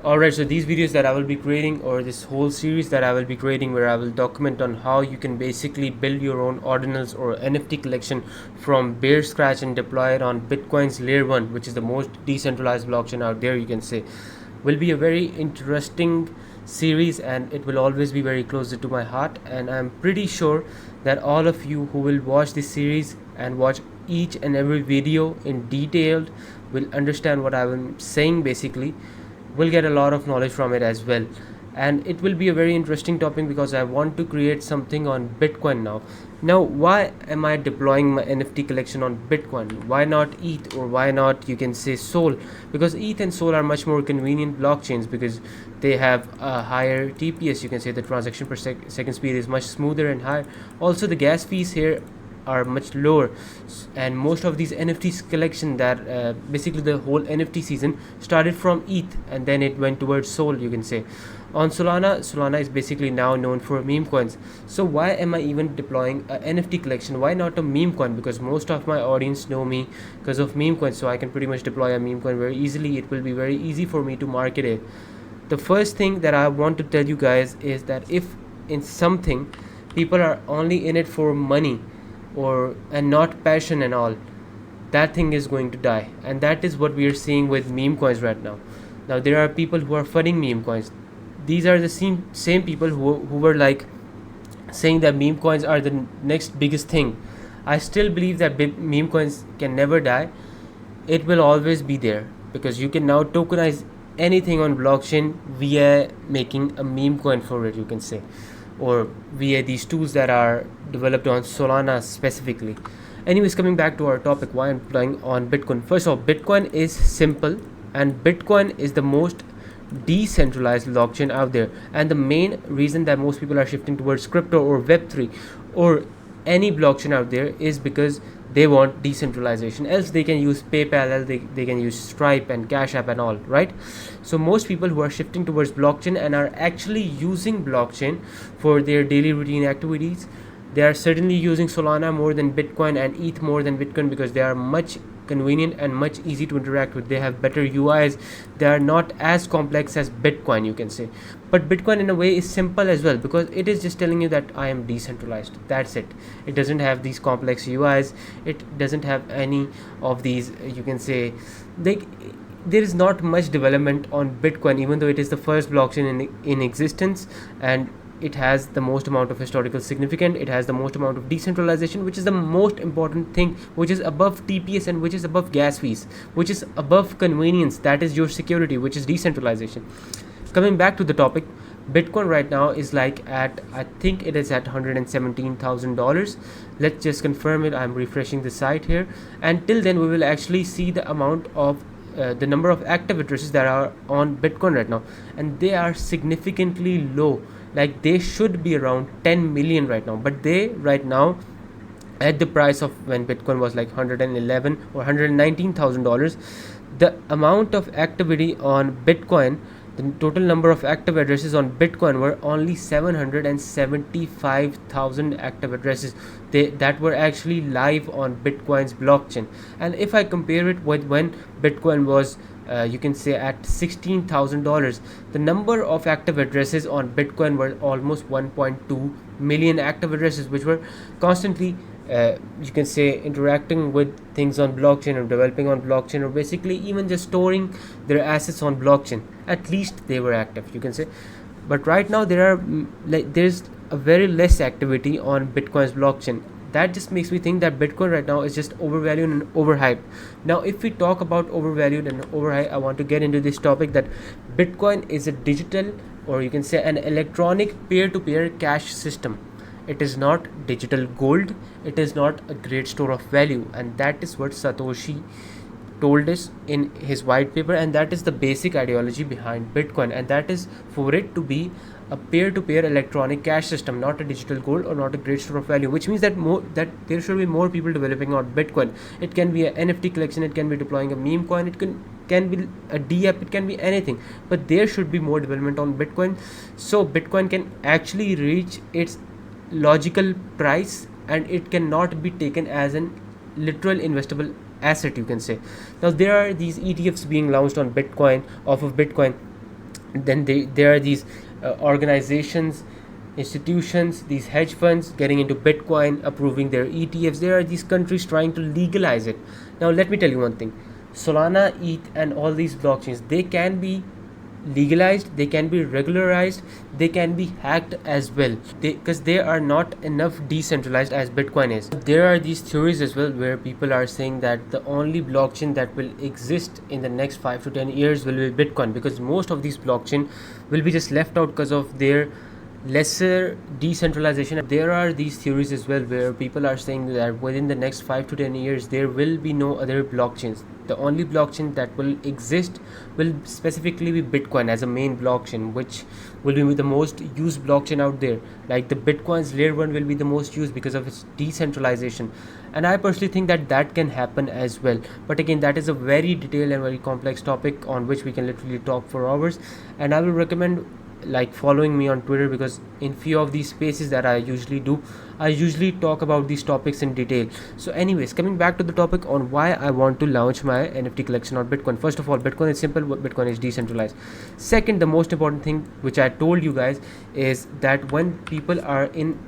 Alright, so these videos that I will be creating, or this whole series that I will be creating, where I will document on how you can basically build your own ordinals or NFT collection from bare scratch and deploy it on Bitcoin's layer 1, which is the most decentralized blockchain out there, you can say, will be a very interesting series, and it will always be very closer to my heart. And I'm pretty sure that all of you who will watch this series and watch each and every video in detail will understand what I'm saying. Basically will get a lot of knowledge from it as well, and it will be a very interesting topic because I want to create something on Bitcoin now. Why am I deploying my NFT collection on Bitcoin? Why not ETH, or why not, you can say, Sol? Because ETH and Sol are much more convenient blockchains because they have a higher TPS, you can say. The transaction per second speed is much smoother and higher. Also, the gas fees here are much lower, and most of these NFTs collection, that basically the whole NFT season started from ETH and then it went towards Sol, you can say. On Solana is basically now known for meme coins. So why am I even deploying a NFT collection? Why not a meme coin? Because most of my audience know me because of meme coins, so I can pretty much deploy a meme coin very easily. It will be very easy for me to market it. The first thing that I want to tell you guys is that if in something people are only in it for money and not passion and all, that thing is going to die. And that is what we are seeing with meme coins right now. There are people who are funding meme coins. These are the same people who were like saying that meme coins are the next biggest thing. I still believe that meme coins can never die. It will always be there because you can now tokenize anything on blockchain via making a meme coin for it, you can say, or via these tools that are developed on Solana specifically. Anyways, coming back to our topic, why I'm playing on Bitcoin. First of all, Bitcoin is simple, and Bitcoin is the most decentralized blockchain out there. And the main reason that most people are shifting towards crypto or Web3 or any blockchain out there is because they want decentralization. Else they can use PayPal, else they can use Stripe and Cash App and all, right? So most people who are shifting towards blockchain and are actually using blockchain for their daily routine activities, they are certainly using Solana more than Bitcoin and ETH more than Bitcoin because they are much convenient and much easy to interact with. They have better UIs. They are not as complex as Bitcoin, you can say. But Bitcoin in a way is simple as well because it is just telling you that I am decentralized. That's it. It doesn't have these complex UIs. It doesn't have any of these, you can say, like, there is not much development on Bitcoin, even though it is the first blockchain in existence, and it has the most amount of historical significance. It has the most amount of decentralization, which is the most important thing, which is above TPS and which is above gas fees, which is above convenience. That is your security, which is decentralization. Coming back to the topic, Bitcoin right now is like at, I think it is at $117,000. Let's just confirm it. I'm refreshing the site here, and till then we will actually see the amount of the number of active addresses that are on Bitcoin right now, and they are significantly low. Like, they should be around 10 million right now, but they right now, at the price of when Bitcoin was like $111 or $119,000, the amount of activity on Bitcoin, the total number of active addresses on Bitcoin were only 775,000 active addresses that were actually live on Bitcoin's blockchain. And if I compare it with when Bitcoin was you can say at $16,000, the number of active addresses on Bitcoin were almost 1.2 million active addresses, which were constantly you can say interacting with things on blockchain or developing on blockchain, or basically even just storing their assets on blockchain. At least they were active, you can say. But right now there's a very less activity on Bitcoin's blockchain. That just makes me think that Bitcoin right now is just overvalued and overhyped. Now, if we talk about overvalued and overhyped, I want to get into this topic that Bitcoin is a digital, or you can say an electronic peer-to-peer cash system. It is not digital gold. It is not a great store of value, and that is what Satoshi told us in his white paper, and that is the basic ideology behind Bitcoin, and that is for it to be a peer-to-peer electronic cash system, not a digital gold or not a great store of value, which means that there should be more people developing on Bitcoin. It can be an NFT collection, it can be deploying a meme coin, it can be a DApp, it can be anything, but there should be more development on Bitcoin, so Bitcoin can actually reach its logical price and it cannot be taken as an literal investable asset, you can say. Now there are these ETFs being launched on Bitcoin, off of Bitcoin, Then there are these organizations, institutions, these hedge funds getting into Bitcoin, approving their ETFs. There are these countries trying to legalize it. Now let me tell you one thing: Solana, ETH, and all these blockchains, they can be legalized, they can be regularized, they can be hacked as well, because they are not enough decentralized as Bitcoin is. There are these theories as well where people are saying that the only blockchain that will exist in the next 5 to 10 years will be Bitcoin, because most of these blockchain will be just left out because of their lesser decentralization. There are these theories as well where people are saying that within the next 5 to 10 years there will be no other blockchains. The only blockchain that will exist will specifically be Bitcoin as a main blockchain, which will be the most used blockchain out there. Like the Bitcoin's layer 1 will be the most used because of its decentralization, and I personally think that that can happen as well. But again, that is a very detailed and very complex topic on which we can literally talk for hours, and I will recommend like following me on Twitter, because in few of these spaces that I usually do, I usually talk about these topics in detail. So anyways, coming back to the topic on why I want to launch my NFT collection on Bitcoin. First of all, Bitcoin is simple, Bitcoin is decentralized. Second, the most important thing which I told you guys is that when people are in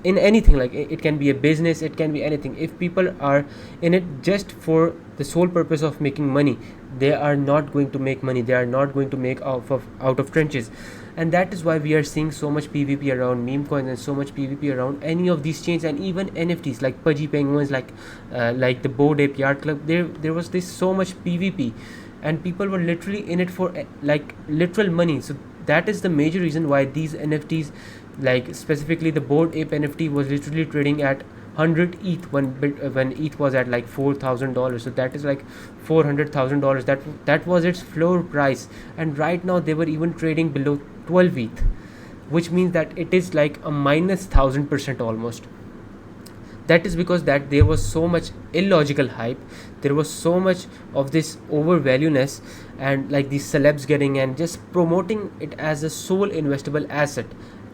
anything, like it can be a business, it can be anything, if people are in it just for the sole purpose of making money, they are not going to make money, they are not going to make out of trenches. And that is why we are seeing so much PvP around meme coins and so much PvP around any of these chains, and even NFTs like Pudgy Penguins, like the Bored Ape Yacht Club. There was this so much PvP, and people were literally in it for like literal money. So that is the major reason why these NFTs, like specifically the Bored Ape NFT, was literally trading at 100 ETH when ETH was at like $4,000. So that is like $400,000. That was its floor price, and right now they were even trading below 12 ETH, which means that it is like a minus 1000% almost. That is because that there was so much illogical hype, there was so much of this overvalueness, and like these celebs getting and just promoting it as a sole investable asset.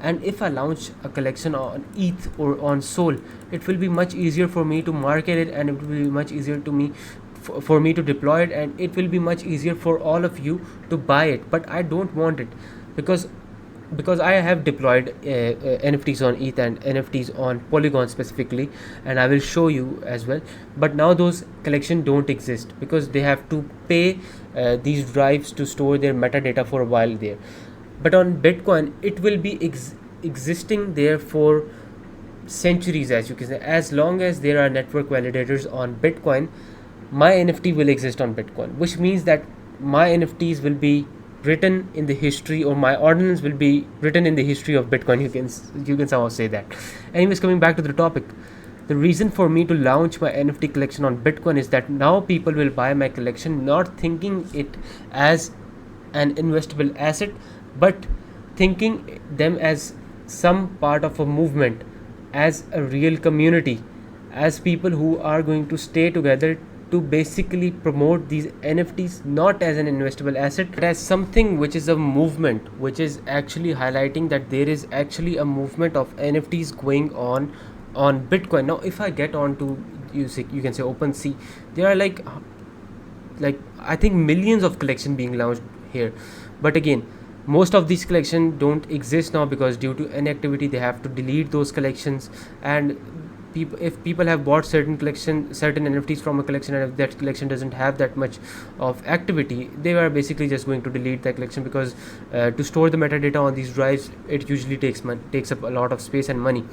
And if I launch a collection on ETH or on Sol, it will be much easier for me to market it, and it will be much easier to me for me to deploy it, and it will be much easier for all of you to buy it. But I don't want it, because I have deployed NFTs on ETH and NFTs on Polygon specifically, and I will show you as well. But now those collection don't exist because they have to pay these drives to store their metadata for a while there. But on Bitcoin, it will be existing there for centuries, as you can say. As long as there are network validators on Bitcoin, my NFT will exist on Bitcoin, which means that my NFTs will be written in the history, or my ordinals will be written in the history of Bitcoin. You can somehow say that. Anyways, coming back to the topic, the reason for me to launch my NFT collection on Bitcoin is that now people will buy my collection not thinking it as an investable asset, but thinking them as some part of a movement, as a real community, as people who are going to stay together to basically promote these NFTs not as an investable asset, but as something which is a movement, which is actually highlighting that there is actually a movement of NFTs going on Bitcoin. Now if I get on to you can say OpenSea, there are like I think millions of collection being launched here. But again, most of these collections don't exist now because due to inactivity they have to delete those collections. And if people have bought certain NFTs from a collection, and if that collection doesn't have that much of activity, they are basically just going to delete that collection, because to store the metadata on these drives, it usually takes up a lot of space and money.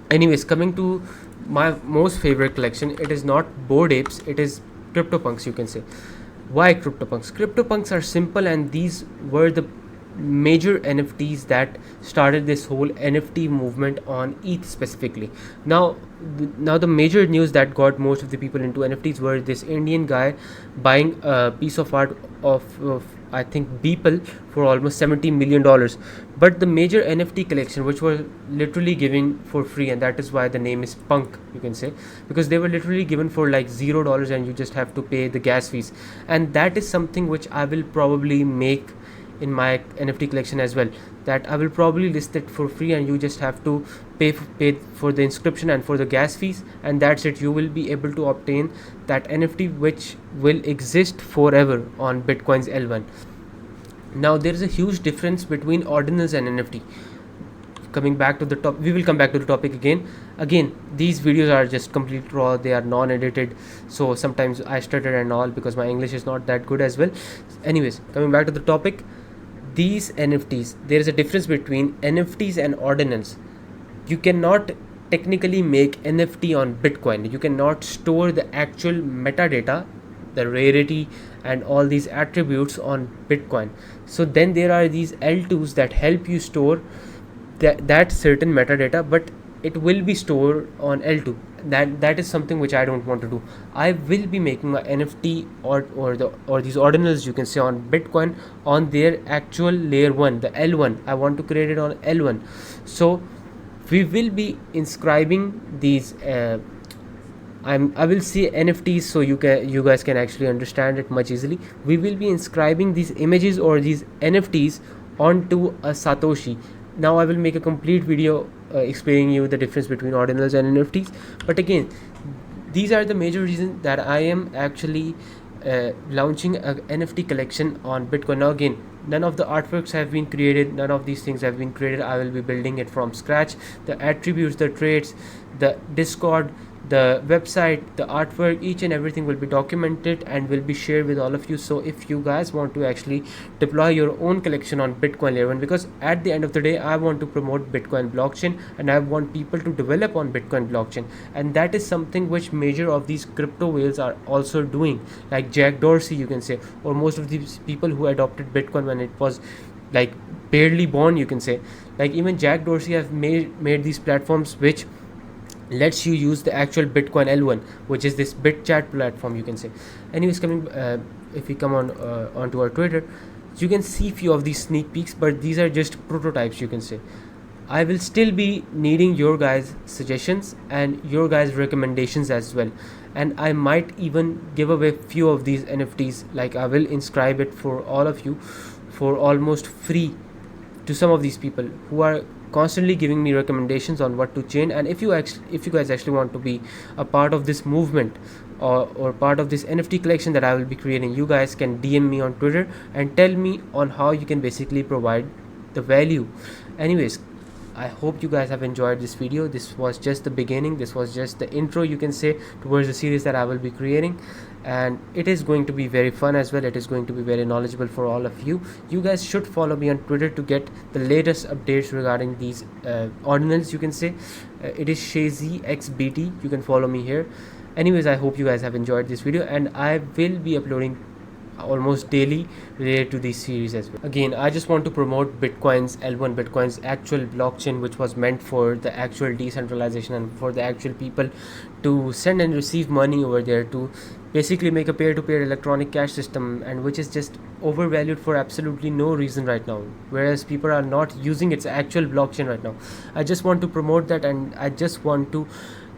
Anyways, coming to my most favorite collection, it is not Bored Apes, it is CryptoPunks, you can say. Why CryptoPunks? CryptoPunks are simple, and these were the major NFTs that started this whole NFT movement on ETH specifically. Now the major news that got most of the people into NFTs were this Indian guy buying a piece of art of I think Beeple for almost $70 million. But the major NFT collection, which were literally giving for free, and that is why the name is Punk, you can say, because they were literally given for like $0, and you just have to pay the gas fees. And that is something which I will probably make in my NFT collection as well, that I will probably list it for free, and you just have to pay for the inscription and for the gas fees, and that's it. You will be able to obtain that NFT, which will exist forever on Bitcoin's L1. Now there is a huge difference between ordinals and NFT. Coming back to the top, we will come back to the topic again. These videos are just complete raw, they are non-edited, so sometimes I stutter and all because my English is not that good as well. Anyways, coming back to the topic, these NFTs, there is a difference between NFTs and ordinals. You cannot technically make NFT on Bitcoin. You cannot store the actual metadata, the rarity and all these attributes on Bitcoin. So then there are these L2s that help you store that certain metadata, but it will be stored on L2. That is something which I don't want to do. I will be making an NFT or these ordinals, you can say, on Bitcoin on their actual layer 1, the L1. I want to create it on L1. So we will be inscribing these I will say NFTs so you guys can actually understand it much easily. We will be inscribing these images or these NFTs onto a Satoshi. Now I will make a complete video explaining you the difference between ordinals and NFTs. But again, these are the major reasons that I am actually launching a NFT collection on Bitcoin. Now again, none of the artworks have been created, none of these things have been created. I will be building it from scratch. The attributes, the traits, the Discord, the website, the artwork, each and everything will be documented and will be shared with all of you. So if you guys want to actually deploy your own collection on Bitcoin layer 1, because at the end of the day I want to promote Bitcoin blockchain and I want people to develop on Bitcoin blockchain, and that is something which major of these crypto whales are also doing, like Jack Dorsey, you can say, or most of these people who adopted Bitcoin when it was like barely born, you can say. Like even Jack Dorsey have made these platforms which lets you use the actual Bitcoin L1, which is this BitChat platform, you can say. Anyways, coming if we come on onto our Twitter, you can see few of these sneak peeks, but these are just prototypes, you can say. I will still be needing your guys suggestions and your guys recommendations as well, and I might even give away few of these NFTs. Like I will inscribe it for all of you for almost free to some of these people who are constantly giving me recommendations on what to change. And if you guys actually want to be a part of this movement or part of this NFT collection that I will be creating, you guys can DM me on Twitter and tell me on how you can basically provide the value. Anyways, I hope you guys have enjoyed this video. This was just the beginning, this was just the intro, you can say, towards the series that I will be creating, and it is going to be very fun as well. It is going to be very knowledgeable for all of you. You guys should follow me on Twitter to get the latest updates regarding these ordinals, you can say. It is ShayZXBT, you can follow me here. Anyways, I hope you guys have enjoyed this video, and I will be uploading almost daily related to this series as well. Again, I just want to promote Bitcoin's L1, Bitcoin's actual blockchain, which was meant for the actual decentralization and for the actual people to send and receive money over there, to basically make a peer-to-peer electronic cash system, and which is just overvalued for absolutely no reason right now, whereas people are not using its actual blockchain right now. I just want to promote that, and I just want to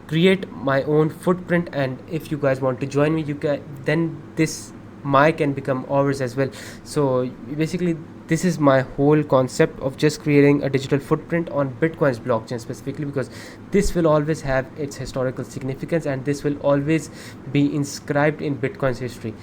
create my own footprint. And if you guys want to join me, you can, then this mic can become ours as well. So basically this is my whole concept of just creating a digital footprint on Bitcoin's blockchain specifically, because this will always have its historical significance and this will always be inscribed in Bitcoin's history.